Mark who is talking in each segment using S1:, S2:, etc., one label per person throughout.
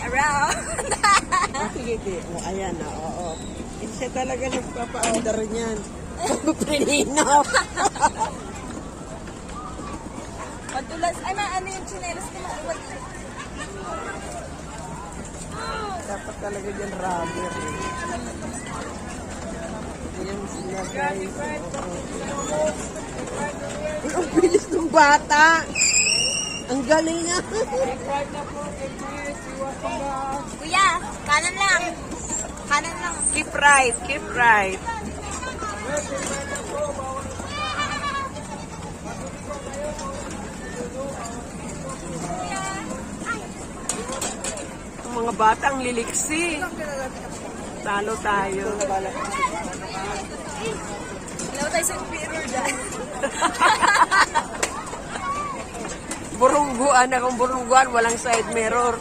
S1: around.
S2: Sige, o, ayan na, oo. Siya talaga nagpapa-order niyan. Pagpaprinino.
S1: Madulas. Ay, ano yung chinelas ko mauwag.
S2: Dapat talaga dyan rubber. Ayan sila guys. Ay, ang bilis ng bata. Ang galing niya.
S1: Kuya, kanan lang. Kanan lang.
S2: Keep right, keep right. Ang mga batang liliksi. Talo tayo.
S1: Ilaw tayo sa mirror dyan.
S2: Burungguan akong burungguan, walang side mirror.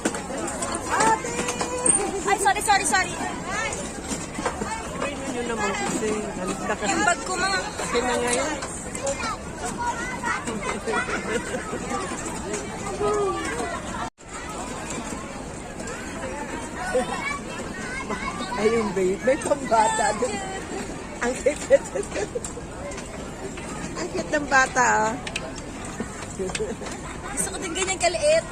S1: Ay, sorry.
S2: Ano nyo naman kasi, halita ka.
S1: Yung bag ko mga.
S2: Akin na ngayon. Ayun babe, may pambata doon. Ang cute. Ang cute ng bata, ah.
S1: Gusto ko din ganyan kaliit.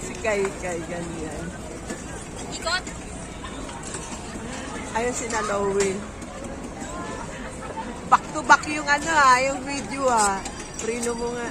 S2: Si Kay, ganyan.
S1: Ikot.
S2: Ayun si Nalowin. Back to back yung yung video, Prino mo nga.